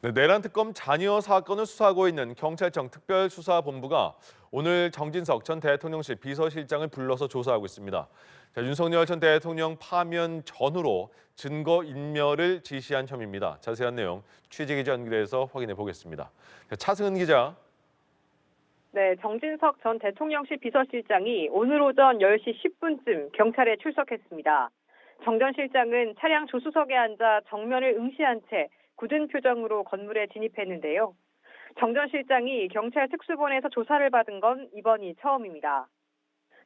네, 내란 특검 잔여 사건을 수사하고 있는 경찰청 특별수사본부가 오늘 정진석 전 대통령실 비서실장을 불러서 조사하고 있습니다. 자, 윤석열 전 대통령 파면 전후로 증거 인멸을 지시한 혐의입니다. 자세한 내용 취재기자 연결해서 확인해 보겠습니다. 자, 차승은 기자. 네, 정진석 전 대통령실 비서실장이 오늘 오전 10시 10분쯤 경찰에 출석했습니다. 정 전 실장은 차량 조수석에 앉아 정면을 응시한 채 굳은 표정으로 건물에 진입했는데요. 정 전 실장이 경찰 특수본에서 조사를 받은 건 이번이 처음입니다.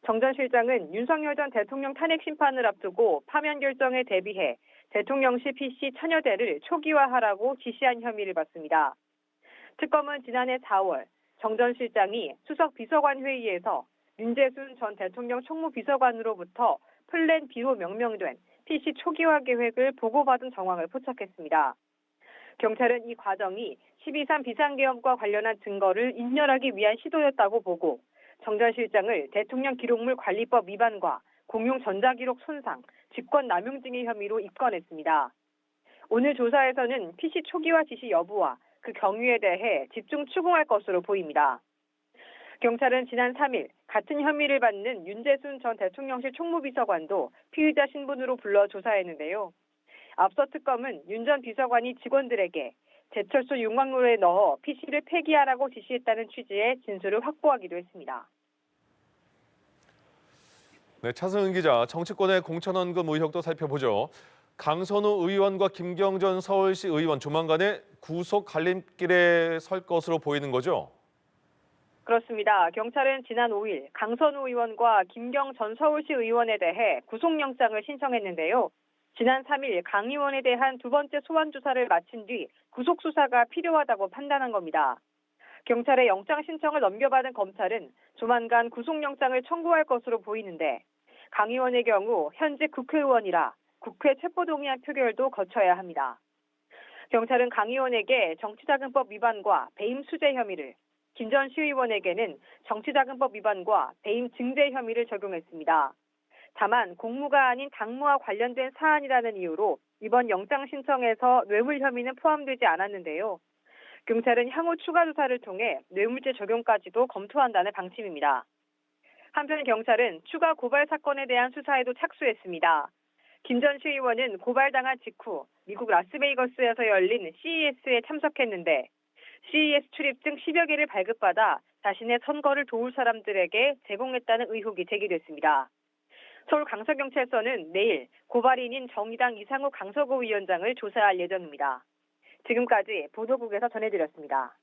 정 전 실장은 윤석열 전 대통령 탄핵 심판을 앞두고 파면 결정에 대비해 대통령실 PC 천여 대를 초기화하라고 지시한 혐의를 받습니다. 특검은 지난해 4월 정 전 실장이 수석 비서관 회의에서 윤재순 전 대통령 총무비서관으로부터 플랜 B로 명명된 PC 초기화 계획을 보고받은 정황을 포착했습니다. 경찰은 이 과정이 12.3 비상계엄과 관련한 증거를 인멸하기 위한 시도였다고 보고 정 전 실장을 대통령 기록물 관리법 위반과 공용 전자기록 손상, 직권남용 등의 혐의로 입건했습니다. 오늘 조사에서는 PC 초기화 지시 여부와 그 경위에 대해 집중 추궁할 것으로 보입니다. 경찰은 지난 3일 같은 혐의를 받는 윤재순 전 대통령실 총무비서관도 피의자 신분으로 불러 조사했는데요. 앞서 특검은 윤 전 비서관이 직원들에게 제철소 용광로에 넣어 PC를 폐기하라고 지시했다는 취지의 진술을 확보하기도 했습니다. 네, 차승은 기자, 정치권의 공천원금 의혹도 살펴보죠. 강선우 의원과 김경전 서울시 의원 조만간에 구속 갈림길에 설 것으로 보이는 거죠? 그렇습니다. 경찰은 지난 5일 강선우 의원과 김경전 서울시 의원에 대해 구속영장을 신청했는데요. 지난 3일 강 의원에 대한 두 번째 소환 조사를 마친 뒤 구속 수사가 필요하다고 판단한 겁니다. 경찰의 영장 신청을 넘겨받은 검찰은 조만간 구속영장을 청구할 것으로 보이는데 강 의원의 경우 현직 국회의원이라 국회 체포동의안 표결도 거쳐야 합니다. 경찰은 강 의원에게 정치자금법 위반과 배임 수재 혐의를, 김 전 시의원에게는 정치자금법 위반과 배임 증대 혐의를 적용했습니다. 다만 공무가 아닌 당무와 관련된 사안이라는 이유로 이번 영장 신청에서 뇌물 혐의는 포함되지 않았는데요. 경찰은 향후 추가 조사를 통해 뇌물죄 적용까지도 검토한다는 방침입니다. 한편 경찰은 추가 고발 사건에 대한 수사에도 착수했습니다. 김 전 시의원은 고발당한 직후 미국 라스베이거스에서 열린 CES에 참석했는데 CES 출입증 10여 개를 발급받아 자신의 선거를 도울 사람들에게 제공했다는 의혹이 제기됐습니다. 서울 강서경찰서는 내일 고발인인 정의당 이상우 강서구 위원장을 조사할 예정입니다. 지금까지 보도국에서 전해드렸습니다.